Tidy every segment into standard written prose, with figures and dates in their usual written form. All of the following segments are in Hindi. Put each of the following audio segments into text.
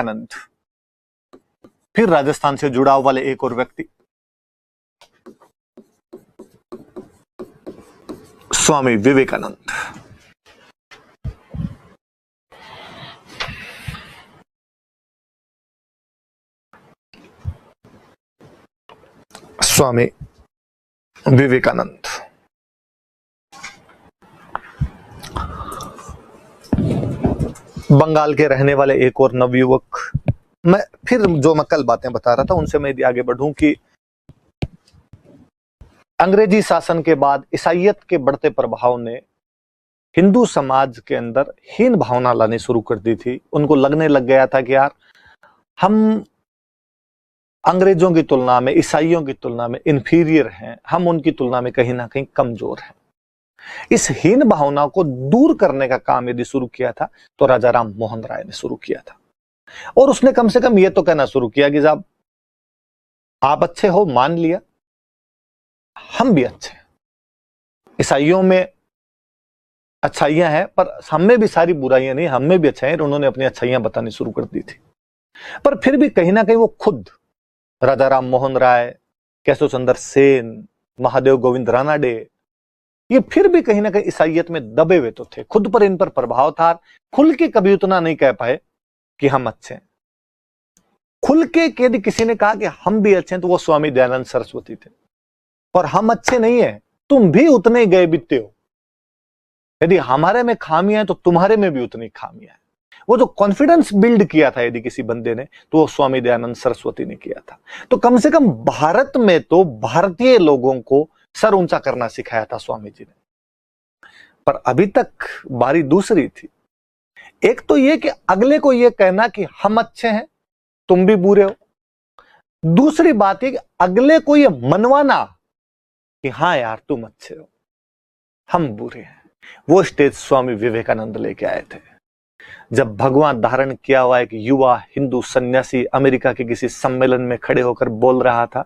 आनंद, फिर राजस्थान से जुड़ाव वाले एक और व्यक्ति स्वामी विवेकानंद। स्वामी विवेकानंद बंगाल के रहने वाले एक और नवयुवक। मैं कल बातें बता रहा था उनसे मैं यदि आगे बढ़ूं कि अंग्रेजी शासन के बाद ईसाईयत के बढ़ते प्रभाव ने हिंदू समाज के अंदर हीन भावना लानी शुरू कर दी थी। उनको लगने लग गया था कि यार हम अंग्रेजों की तुलना में, ईसाइयों की तुलना में इंफीरियर हैं, हम उनकी तुलना में कहीं ना कहीं कमजोर हैं। इस हीन भावना को दूर करने का काम यदि शुरू किया था तो राजा राम मोहन राय ने शुरू किया था। और उसने कम से कम यह तो कहना शुरू किया कि साहब आप अच्छे हो, मान लिया, हम भी अच्छे हैं। ईसाइयों में अच्छाइयां हैं पर हम में भी सारी बुराइयां नहीं, हम में भी अच्छाइयां। उन्होंने अपनी अच्छाइयां बतानी शुरू कर दी थी। पर फिर भी कहीं ना कहीं वो खुद राजा राम मोहन राय, केशव चंद्र सेन, महादेव गोविंद रानाडे, ये फिर भी कहीं ना कहीं ईसाइयत में दबे हुए तो थे। खुद पर इन पर प्रभाव था। खुल के कभी उतना नहीं कह पाए कि हम अच्छे हैं। खुल के यदि किसी ने कहा कि हम भी अच्छे हैं तो वो स्वामी दयानंद सरस्वती थे। और हम अच्छे नहीं है, तुम भी उतने गए बीते हो। यदि हमारे में खामियां हैं तो तुम्हारे में भी उतनी खामियां हैं। वो जो कॉन्फिडेंस बिल्ड किया था यदि किसी बंदे ने, तो वो स्वामी दयानंद सरस्वती ने किया था। तो कम से कम भारत में तो भारतीय लोगों को सर ऊंचा करना सिखाया था स्वामी जी ने। पर अभी तक बारी दूसरी थी। एक तो ये कि अगले को ये कहना कि हम अच्छे हैं, तुम भी बुरे हो। दूसरी बात ये कि अगले को ये मनवाना कि हां यार तुम अच्छे हो, हम बुरे हैं। वो स्टेज स्वामी विवेकानंद लेके आए थे। जब भगवान धारण किया हुआ एक युवा हिंदू सन्यासी अमेरिका के किसी सम्मेलन में खड़े होकर बोल रहा था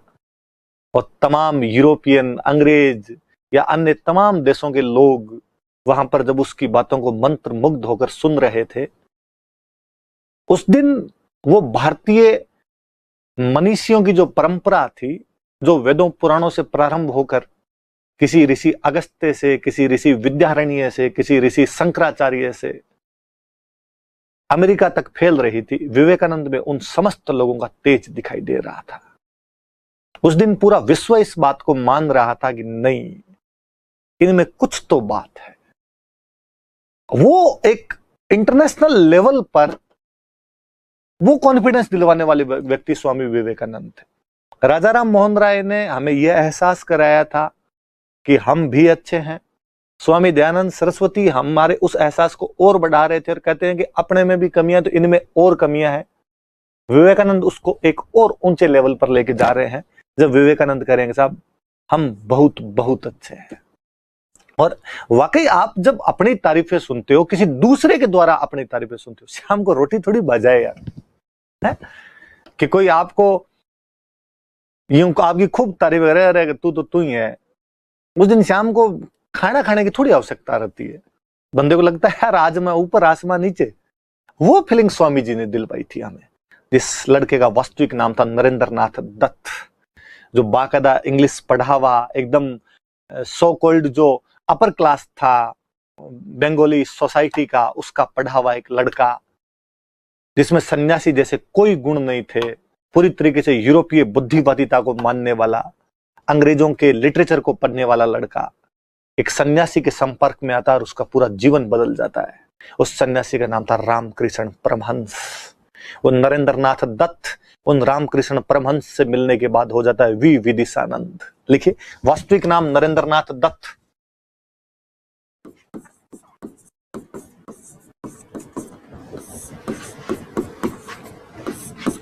और तमाम यूरोपियन, अंग्रेज या अन्य तमाम देशों के लोग वहां पर जब उसकी बातों को मंत्र मुग्ध होकर सुन रहे थे, उस दिन वो भारतीय मनीषियों की जो परंपरा थी, जो वेदों पुराणों से प्रारंभ होकर किसी ऋषि अगस्त्य से, किसी ऋषि विद्यारण्य से, किसी ऋषि शंकराचार्य से अमेरिका तक फैल रही थी, विवेकानंद में उन समस्त लोगों का तेज दिखाई दे रहा था। उस दिन पूरा विश्व इस बात को मान रहा था कि नहीं, इनमें कुछ तो बात है। वो एक इंटरनेशनल लेवल पर वो कॉन्फिडेंस दिलवाने वाले व्यक्ति स्वामी विवेकानंद थे। राजा राम मोहन राय ने हमें यह एहसास कराया था कि हम भी अच्छे हैं। स्वामी दयानंद सरस्वती हमारे उस एहसास को और बढ़ा रहे थे और कहते हैं कि अपने में भी कमियां तो इनमें और कमियां हैं। विवेकानंद उसको एक और ऊंचे लेवल पर लेके जा रहे हैं जब विवेकानंद करेंगे साहब हम बहुत बहुत अच्छे हैं। और वाकई आप जब अपनी तारीफें सुनते हो, किसी दूसरे के द्वारा अपनी तारीफें सुनते हो, शाम को रोटी थोड़ी बजाए यार, है कि कोई आपको यूं आपकी खूब तारीफ करे, अरे तू तो तू ही है। उस दिन शाम को खाना खाने की थोड़ी आवश्यकता रहती है। बंदे को लगता है यार आज मैं ऊपर आसमान नीचे। वो फीलिंग स्वामी जी ने दिलवाई थी हमें। जिस लड़के का वास्तविक नाम था नरेंद्र नाथ दत्त, जो बाकायदा इंग्लिश पढ़ा हुआ, एकदम सो कॉल्ड जो अपर क्लास था बंगाली सोसाइटी का, उसका पढ़ा हुआ एक लड़का, जिसमें सन्यासी जैसे कोई गुण नहीं थे, पूरी तरीके से यूरोपीय बुद्धिवादिता को मानने वाला, अंग्रेजों के लिटरेचर को पढ़ने वाला लड़का एक सन्यासी के संपर्क में आता है और उसका पूरा जीवन बदल जाता है। उस सन्यासी का नाम था रामकृष्ण परमहंस। वो नरेंद्र नाथ दत्त उन रामकृष्ण परमहंस से मिलने के बाद हो जाता है वी विदिशानंद। लिखिए, वास्तविक नाम नरेंद्र नाथ दत्त,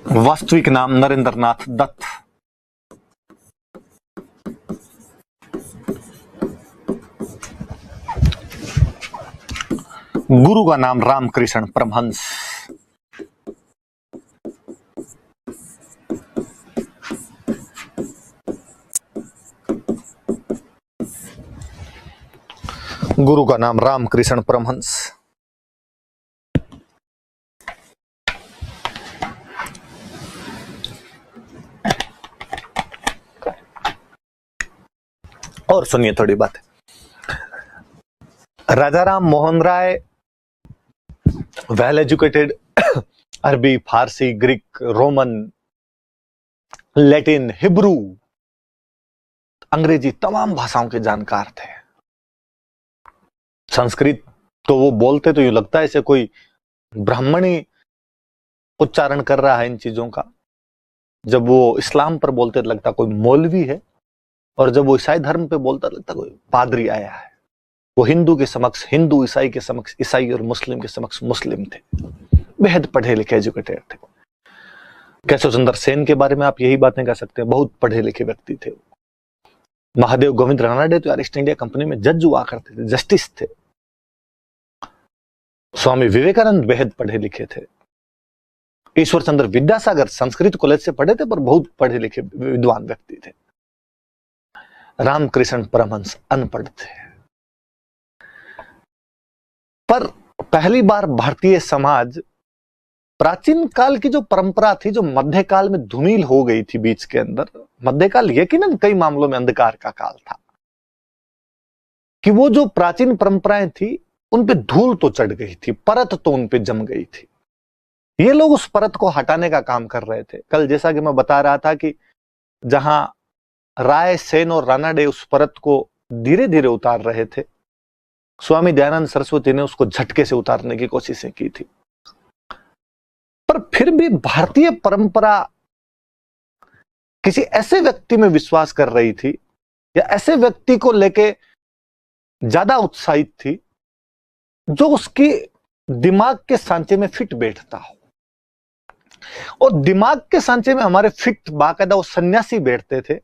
वास्तविक नाम नरेंद्र नाथ दत्त। गुरु का नाम रामकृष्ण परमहंस। गुरु का नाम रामकृष्ण परमहंस। और सुनिए थोड़ी बात। राजाराम मोहन राय वेल एजुकेटेड, अरबी, फारसी, ग्रीक, रोमन, लैटिन, हिब्रू, अंग्रेजी तमाम भाषाओं के जानकार थे। संस्कृत तो वो बोलते तो यूं लगता है ऐसे कोई ब्राह्मणी उच्चारण कर रहा है इन चीजों का। जब वो इस्लाम पर बोलते तो लगता कोई मौलवी है, और जब वो ईसाई धर्म पे बोलता लगता कोई पादरी आया है। वो हिंदू के समक्ष हिंदू, ईसाई के समक्ष ईसाई और मुस्लिम के समक्ष मुस्लिम थे। बेहद पढ़े लिखे, एजुकेटेड थे। केशव चंद्र सेन के बारे में आप यही बातें कह सकते हैं, बहुत पढ़े लिखे व्यक्ति थे। महादेव गोविंद रानडे तो यार ईस्ट इंडिया कंपनी में जज हुआ करते थे, जस्टिस थे। स्वामी विवेकानंद बेहद पढ़े लिखे थे। ईश्वर चंद्र विद्यासागर संस्कृत कॉलेज से पढ़े थे, पर बहुत पढ़े लिखे विद्वान व्यक्ति थे। रामकृष्ण परमहंस अनपढ़ थे। पर पहली बार भारतीय समाज, प्राचीन काल की जो परंपरा थी, जो मध्यकाल में धूमिल हो गई थी बीच के अंदर, मध्यकाल यकीनन कई मामलों में अंधकार का काल था, कि वो जो प्राचीन परंपराएं थी उन पे धूल तो चढ़ गई थी, परत तो उन पे जम गई थी। ये लोग उस परत को हटाने का काम कर रहे थे। कल जैसा कि मैं बता रहा था कि जहां राय, सेन और रानाडे उस परत को धीरे धीरे उतार रहे थे, स्वामी दयानंद सरस्वती ने उसको झटके से उतारने की कोशिशें की थी। पर फिर भी भारतीय परंपरा किसी ऐसे व्यक्ति में विश्वास कर रही थी, या ऐसे व्यक्ति को लेके ज्यादा उत्साहित थी जो उसकी दिमाग के सांचे में फिट बैठता हो। और दिमाग के सांचे में हमारे फिट बाकायदा वो सन्यासी बैठते थे,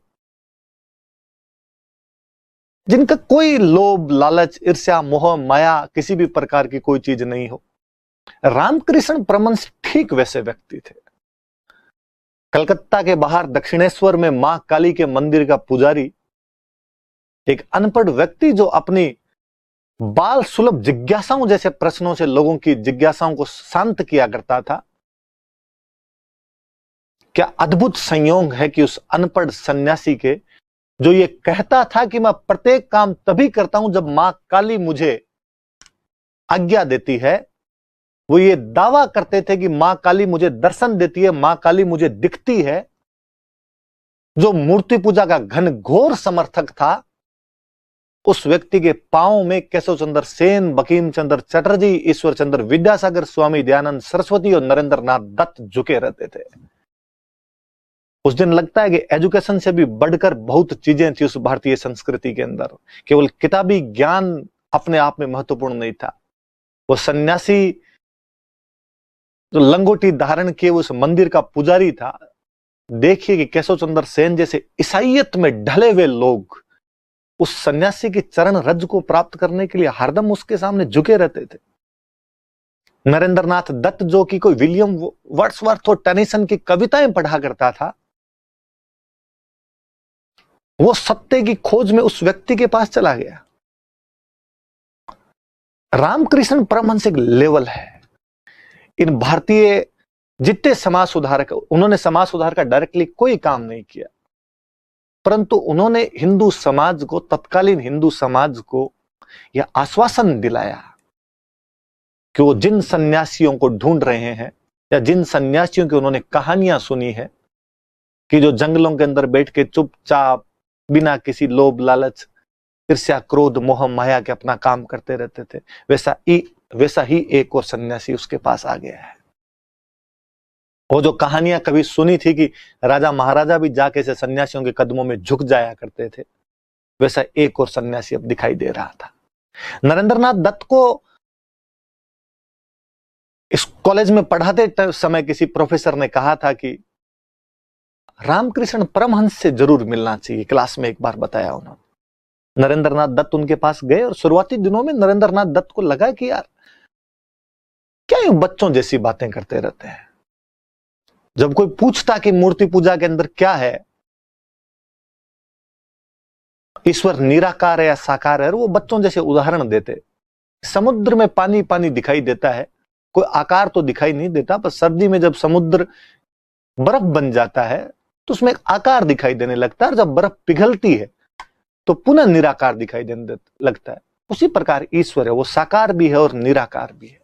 जिनका कोई लोभ, लालच, ईर्ष्या, मोह, माया, किसी भी प्रकार की कोई चीज नहीं हो। रामकृष्ण परमहंस ठीक वैसे व्यक्ति थे। कलकत्ता के बाहर दक्षिणेश्वर में मां काली के मंदिर का पुजारी, एक अनपढ़ व्यक्ति जो अपनी बाल सुलभ जिज्ञासाओं जैसे प्रश्नों से लोगों की जिज्ञासाओं को शांत किया करता था। क्या अद्भुत संयोग है कि उस अनपढ़ सन्यासी के, जो ये कहता था कि मैं प्रत्येक काम तभी करता हूं जब मां काली मुझे आज्ञा देती है, वो ये दावा करते थे कि मां काली मुझे दर्शन देती है, मां काली मुझे दिखती है। जो मूर्ति पूजा का घनघोर समर्थक था, उस व्यक्ति के पांव में केशव चंद्र सेन, बंकिम चंद्र चटर्जी, ईश्वर चंद्र विद्यासागर, स्वामी दयानंद सरस्वती और नरेंद्र नाथ दत्त झुके रहते थे। उस दिन लगता है कि एजुकेशन से भी बढ़कर बहुत चीजें थी उस भारतीय संस्कृति के अंदर। केवल किताबी ज्ञान अपने आप में महत्वपूर्ण नहीं था। वो सन्यासी जो लंगोटी धारण किए उस मंदिर का पुजारी था। देखिए कि केशव चंद्र सेन जैसे ईसाइयत में ढले हुए लोग उस सन्यासी की चरण रज को प्राप्त करने के लिए हरदम उसके सामने झुके रहते थे। नरेंद्र नाथ दत्त, जो कि कोई विलियम वर्ड्सवर्थ और टेनिसन की कविताएं पढ़ा करता था, वो सत्य की खोज में उस व्यक्ति के पास चला गया। रामकृष्ण परमहंस एक लेवल है। इन भारतीय जितने समाज सुधारक, उन्होंने समाज सुधार का डायरेक्टली कोई काम नहीं किया, परंतु उन्होंने हिंदू समाज को, तत्कालीन हिंदू समाज को यह आश्वासन दिलाया कि वो जिन सन्यासियों को ढूंढ रहे हैं, या जिन सन्यासियों की उन्होंने कहानियां सुनी है कि जो जंगलों के अंदर बैठ के चुपचाप बिना किसी लोभ, लालच, ईर्ष्या, क्रोध, मोह, माया के अपना काम करते रहते थे, वैसा ही एक और सन्यासी उसके पास आ गया है। वो जो कहानियां कभी सुनी थी कि राजा महाराजा भी जाके से सन्यासियों के कदमों में झुक जाया करते थे, वैसा एक और सन्यासी अब दिखाई दे रहा था। नरेंद्रनाथ दत्त को इस कॉलेज में पढ़ाते समय किसी प्रोफेसर ने कहा था कि रामकृष्ण परमहंस से जरूर मिलना चाहिए। क्लास में एक बार बताया उन्होंने। नरेंद्रनाथ दत्त उनके पास गए और शुरुआती दिनों में नरेंद्रनाथ दत्त को लगा कि यार क्या ये बच्चों जैसी बातें करते रहते हैं। जब कोई पूछता कि मूर्ति पूजा के अंदर क्या है, ईश्वर निराकार है या साकार है, वो बच्चों जैसे उदाहरण देते। समुद्र में पानी पानी दिखाई देता है, कोई आकार तो दिखाई नहीं देता, पर सर्दी में जब समुद्र बर्फ बन जाता है तो उसमें एक आकार दिखाई देने लगता है। और जब बर्फ पिघलती है तो पुनः निराकार दिखाई देने लगता है। उसी प्रकार ईश्वर है, वो साकार भी है और निराकार भी है।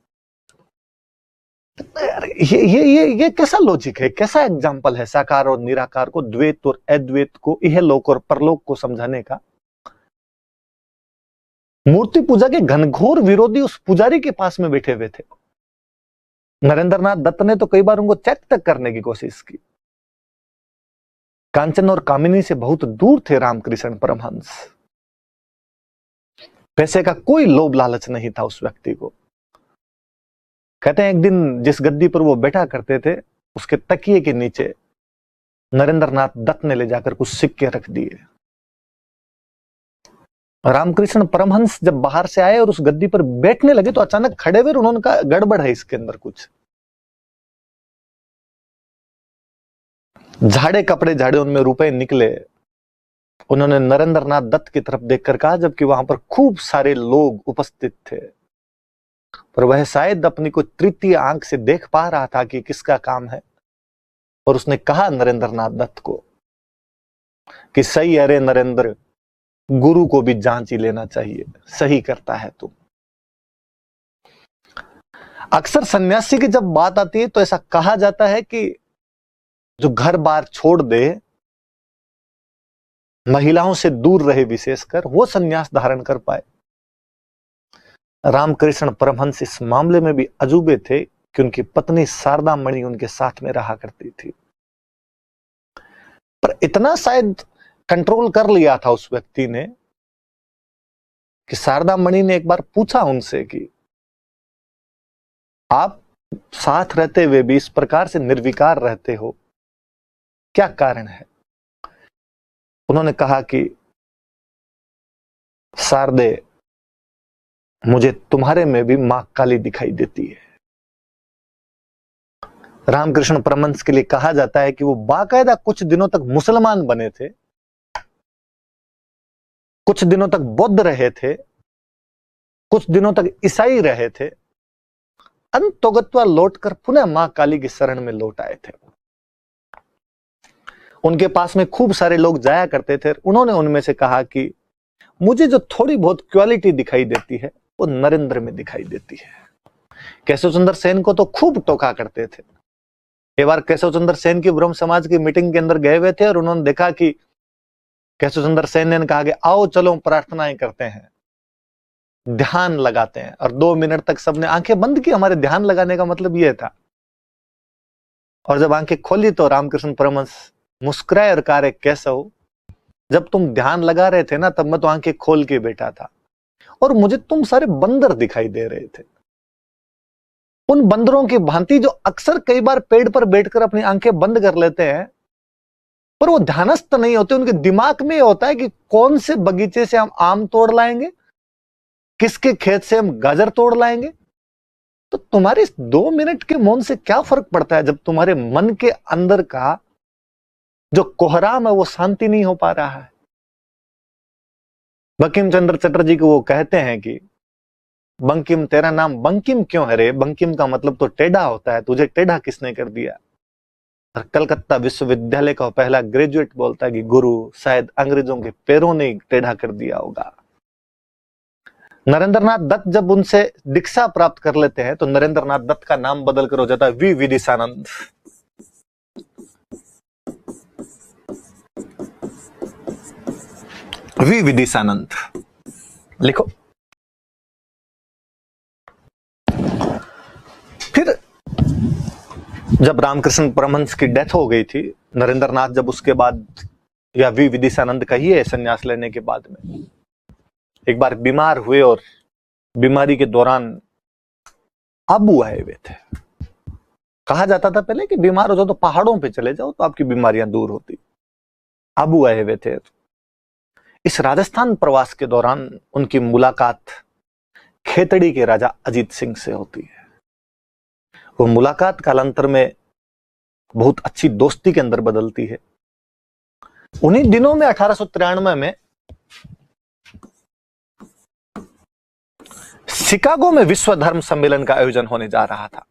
यार ये कैसा लॉजिक है, कैसा एग्जाम्पल है साकार और निराकार को, द्वैत और अद्वैत को, यह लोक और परलोक को समझाने का। मूर्ति पूजा के घनघोर विरोधी उस पुजारी के पास में बैठे हुए थे। नरेंद्रनाथ दत्त ने तो कई बार उनको चेक तक करने की कोशिश की। कांचन और कामिनी से बहुत दूर थे रामकृष्ण परमहंस। पैसे का कोई लोभ लालच नहीं था उस व्यक्ति को। कहते हैं एक दिन जिस गद्दी पर वो बैठा करते थे, उसके तकिए के नीचे नरेंद्रनाथ दत्त ने ले जाकर कुछ सिक्के रख दिए। रामकृष्ण परमहंस जब बाहर से आए और उस गद्दी पर बैठने लगे तो अचानक खड़े हुए, उन्होंने कहा गड़बड़ है इसके अंदर कुछ। झाड़े कपड़े झाड़े, उनमें रुपए निकले। उन्होंने नरेंद्रनाथ दत्त की तरफ देखकर कहा, जबकि वहां पर खूब सारे लोग उपस्थित थे, पर वह शायद अपनी को तृतीय आंख से देख पा रहा था कि किसका काम है। और उसने कहा नरेंद्रनाथ दत्त को कि सही अरे नरेंद्र, गुरु को भी जांच ही लेना चाहिए, सही करता है तू। अक्सर सन्यासी की जब बात आती है तो ऐसा कहा जाता है कि जो घर बार छोड़ दे, महिलाओं से दूर रहे विशेषकर, वो सन्यास धारण कर पाए। रामकृष्ण परमहंस इस मामले में भी अजूबे थे कि उनकी पत्नी शारदा मणि उनके साथ में रहा करती थी। पर इतना शायद कंट्रोल कर लिया था उस व्यक्ति ने कि शारदा मणि ने एक बार पूछा उनसे कि आप साथ रहते हुए भी इस प्रकार से निर्विकार रहते हो, क्या कारण है? उन्होंने कहा कि शारदे, मुझे तुम्हारे में भी मां काली दिखाई देती है। रामकृष्ण परमहंस के लिए कहा जाता है कि वो बाकायदा कुछ दिनों तक मुसलमान बने थे, कुछ दिनों तक बौद्ध रहे थे, कुछ दिनों तक ईसाई रहे थे, अंतोगत्वा लौटकर पुनः मां काली की शरण में लौट आए थे। उनके पास में खूब सारे लोग जाया करते थे। उन्होंने उनमें से कहा कि मुझे जो थोड़ी बहुत क्वालिटी दिखाई देती है वो नरेंद्र में दिखाई देती है। केशव चंद्र सेन को तो खूब टोका करते थे। एक बार केशव चंद्र सेन की ब्रह्म समाज की मीटिंग के अंदर गए हुए थे और उन्होंने देखा कि केशव चंद्र सेन ने कहा कि आओ चलो प्रार्थनाएं करते हैं, ध्यान लगाते हैं। और 2 मिनट तक सबने आंखें बंद की। हमारे ध्यान लगाने का मतलब यह था। और जब आंखें खोली तो रामकृष्ण परमहंस मुस्कुराए और कहा, केशव, जब तुम ध्यान लगा रहे थे ना, तब मैं तो आंखें खोल के बैठा था और मुझे तुम सारे बंदर दिखाई दे रहे थे। उन बंदरों की भांति जो अक्सर कई बार पेड़ पर बैठकर अपनी आंखें बंद कर लेते हैं, पर वो ध्यानस्थ नहीं होते। उनके दिमाग में होता है कि कौन से बगीचे से हम आम तोड़ लाएंगे, किसके खेत से हम गाजर तोड़ लाएंगे। तो तुम्हारे इस 2 मिनट के मौन से क्या फर्क पड़ता है जब तुम्हारे मन के अंदर का जो कोहराम है वो शांति नहीं हो पा रहा है। बंकिम चंद्र चटर्जी को वो कहते हैं कि बंकिम, तेरा नाम बंकिम क्यों है रे? बंकिम का मतलब तो टेढ़ा होता है, तुझे टेढ़ा किसने कर दिया? और कलकत्ता विश्वविद्यालय का पहला ग्रेजुएट बोलता है कि गुरु, शायद अंग्रेजों के पैरों ने टेढ़ा कर दिया होगा। नरेंद्रनाथ दत्त जब उनसे दीक्षा प्राप्त कर लेते हैं तो नरेंद्रनाथ दत्त का नाम बदलकर हो जाता है वी विदिशानंद। वी विदिशानंद लिखो। फिर जब रामकृष्ण परमहंस की डेथ हो गई थी, नरेंद्रनाथ जब उसके बाद, या वी विदिशानंद कहिए, संन्यास लेने के बाद में एक बार बीमार हुए और बीमारी के दौरान आबू आए हुए थे। कहा जाता था पहले कि बीमार हो जाओ तो पहाड़ों पे चले जाओ तो आपकी बीमारियां दूर होती। आबू आए हुए थे। इस राजस्थान प्रवास के दौरान उनकी मुलाकात खेतड़ी के राजा अजीत सिंह से होती है। वो मुलाकात कालांतर में बहुत अच्छी दोस्ती के अंदर बदलती है। उन्हीं दिनों में 1893 में शिकागो में विश्व धर्म सम्मेलन का आयोजन होने जा रहा था।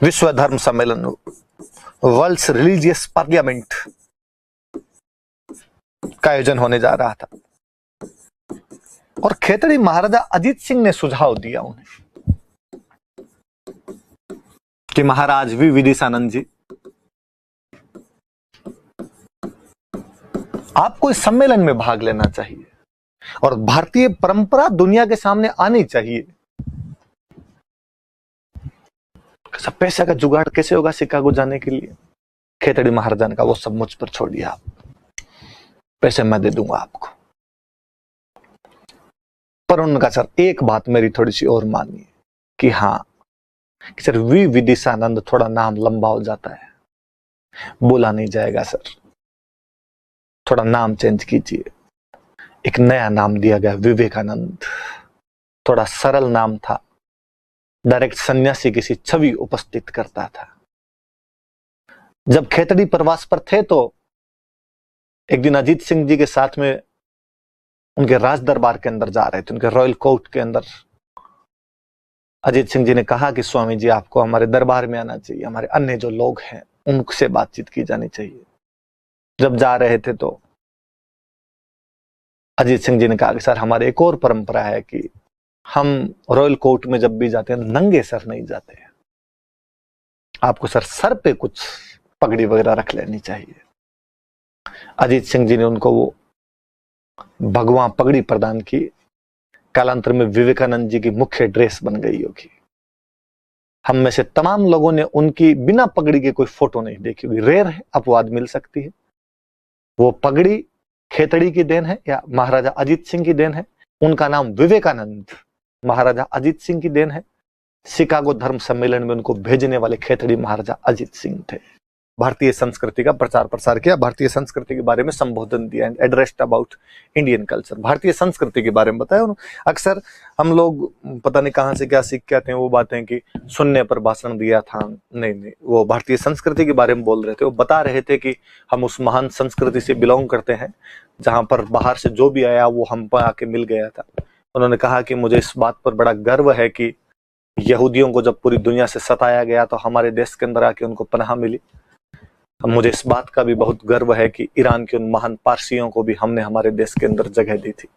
विश्व धर्म सम्मेलन वर्ल्ड्स रिलीजियस पार्लियामेंट का आयोजन होने जा रहा था और खेतड़ी महाराजा अजीत सिंह ने सुझाव दिया उन्हें कि महाराज वी विदिशानंद जी, आपको इस सम्मेलन में भाग लेना चाहिए और भारतीय परंपरा दुनिया के सामने आनी चाहिए। सब पैसे का जुगाड़ कैसे होगा शिकागो जाने के लिए? खेतड़ी महाराजा ने कहा वो सब मुझ पर छोड़िए, आप पैसे मैं दे दूंगा आपको। पर उन्होंने कहा सर एक बात मेरी थोड़ी सी और मानिए कि हाँ कि सर वी विदिशानंद थोड़ा नाम लंबा हो जाता है, बोला नहीं जाएगा सर, थोड़ा नाम चेंज कीजिए। एक नया नाम दिया गया विवेकानंद, थोड़ा सरल नाम था, डायरेक्ट सन्यासी की सी छवि उपस्थित करता था। जब खेतड़ी प्रवास पर थे तो एक दिन अजीत सिंह जी के साथ में उनके राज दरबार के अंदर जा रहे थे, उनके रॉयल कोर्ट के अंदर। अजीत सिंह जी ने कहा कि स्वामी जी आपको हमारे दरबार में आना चाहिए, हमारे अन्य जो लोग हैं उनसे बातचीत की जानी चाहिए। जब जा रहे थे तो अजीत सिंह जी ने कहा कि सर हमारे एक और परंपरा है कि हम रॉयल कोर्ट में जब भी जाते हैं नंगे सर नहीं जाते हैं, आपको सर पे कुछ पगड़ी वगैरह रख लेनी चाहिए। अजीत सिंह जी ने उनको वो भगवा पगड़ी प्रदान की, कालांतर में विवेकानंद जी की मुख्य ड्रेस बन गई होगी। हम में से तमाम लोगों ने उनकी बिना पगड़ी के कोई फोटो नहीं देखी होगी, रेयर है, अपवाद मिल सकती है। वो पगड़ी खेतड़ी की देन है या महाराजा अजीत सिंह की देन है? उनका नाम विवेकानंद महाराजा अजीत सिंह की देन है। शिकागो धर्म सम्मेलन में उनको भेजने वाले खेतड़ी महाराजा अजीत सिंह थे। भारतीय संस्कृति का प्रचार प्रसार किया, भारतीय संस्कृति के बारे में संबोधन दिया, एड्रेस्ड अबाउट इंडियन कल्चर, भारतीय संस्कृति के बारे में बताया। अक्सर हम लोग पता नहीं कहां से क्या सीख के आते हैं वो बातें कि सुनने पर भाषण दिया था, नहीं, वो भारतीय संस्कृति के बारे में बोल रहे थे। वो बता रहे थे कि हम उस महान संस्कृति से बिलोंग करते हैं जहां पर बाहर से जो भी आया वो हम पर आके मिल गया था। उन्होंने कहा कि मुझे इस बात पर बड़ा गर्व है कि यहूदियों को जब पूरी दुनिया से सताया गया तो हमारे देश के अंदर आके उनको पनाह मिली। मुझे इस बात का भी बहुत गर्व है कि ईरान के उन महान पारसियों को भी हमने हमारे देश के अंदर जगह दी थी।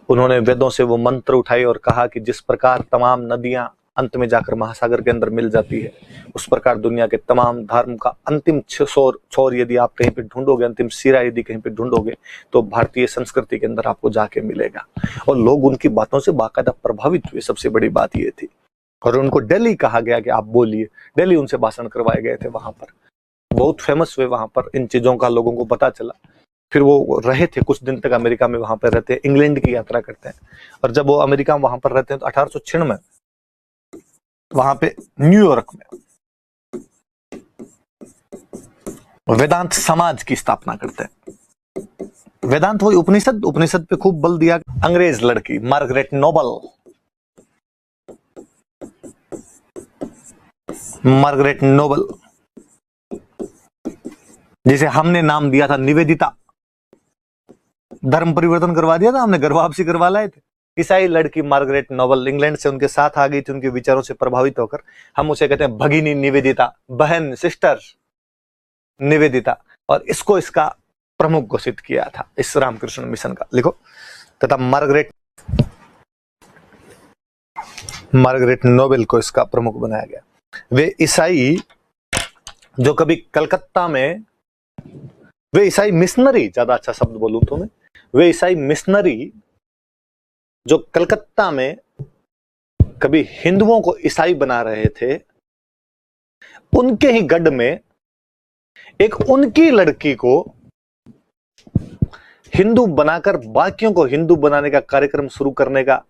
उन्होंने वेदों से वो मंत्र उठाए और कहा कि जिस प्रकार तमाम नदियां अंत में जाकर महासागर के अंदर मिल जाती है, उस प्रकार दुनिया के तमाम धर्म का अंतिम छोर यदि आप कहीं पे ढूंढोगे, अंतिम सिरा यदि कहीं पे ढूंढोगे तो भारतीय संस्कृति के अंदर आपको जाके मिलेगा। और लोग उनकी बातों से बाकायदा प्रभावित हुए, सबसे बड़ी बात ये थी। और उनको दिल्ली कहा गया कि आप बोलिए, दिल्ली उनसे भाषण करवाए गए थे, वहां पर बहुत फेमस हुए। वहां पर इन चीजों का लोगों को पता चला। फिर वो रहे थे कुछ दिन तक अमेरिका में, वहां पर रहते हैं, इंग्लैंड की यात्रा करते हैं। और जब वो अमेरिका में वहां पर रहते हैं तो 1896 में वहां पे न्यूयॉर्क में वेदांत समाज की स्थापना करते हैं। वेदांत वही उपनिषद पे खूब बल दिया। अंग्रेज लड़की मार्गरेट नोबल जिसे हमने नाम दिया था निवेदिता, धर्म परिवर्तन करवा दिया था हमने, गर्भापसी करवा लाए थे। ईसाई लड़की मार्गरेट नोबल इंग्लैंड से उनके साथ आ गई थी, उनके विचारों से प्रभावित होकर। हम उसे कहते हैं भगिनी निवेदिता, बहन, सिस्टर निवेदिता। और इसको इसका प्रमुख घोषित किया था इस रामकृष्ण मिशन का। लिखो, तथा मार्गरेट नोबेल को इसका प्रमुख बनाया गया। वे ईसाई जो कभी कलकत्ता में, वे ईसाई मिशनरी, ज्यादा अच्छा शब्द बोलूं तो मैं, वे ईसाई मिशनरी जो कलकत्ता में कभी हिंदुओं को ईसाई बना रहे थे, उनके ही गढ़ में एक उनकी लड़की को हिंदू बनाकर बाकियों को हिंदू बनाने का कार्यक्रम शुरू करने का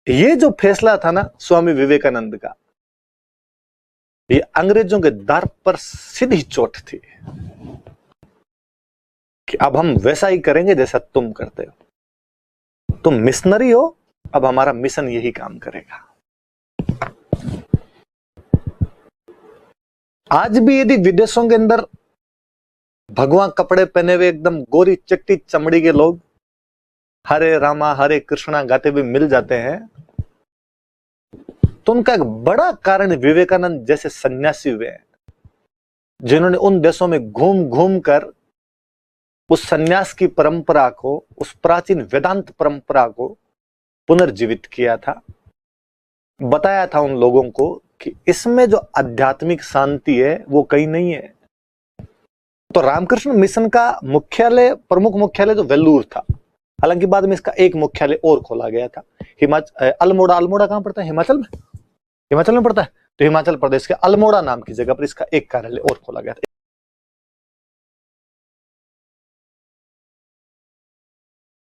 ये जो फैसला था ना स्वामी विवेकानंद का, ये अंग्रेजों के दर पर सीधी चोट थी कि अब हम वैसा ही करेंगे जैसा तुम करते हो। तुम मिशनरी हो, अब हमारा मिशन यही काम करेगा। आज भी यदि विदेशों के अंदर भगवा कपड़े पहने हुए एकदम गोरी चिट्टी चमड़ी के लोग हरे रामा हरे कृष्णा गाते हुए मिल जाते हैं, तो उनका एक बड़ा कारण विवेकानंद जैसे सन्यासी हुए हैं। जिन्होंने उन देशों में घूम घूम कर उस सन्यास की परंपरा को, उस प्राचीन वेदांत परंपरा को पुनर्जीवित किया था। बताया था उन लोगों को कि इसमें जो आध्यात्मिक शांति है वो कहीं नहीं है। तो रामकृष्ण मिशन का मुख्यालय, प्रमुख मुख्यालय तो वेल्लूर था। हालांकि बाद में इसका एक मुख्यालय और खोला गया था हिमाचल, अल्मोड़ा। अल्मोड़ा कहां पड़ता है? हिमाचल में, हिमाचल में पड़ता है। तो हिमाचल प्रदेश के अल्मोड़ा नाम की जगह पर इसका एक कार्यालय और खोला गया था।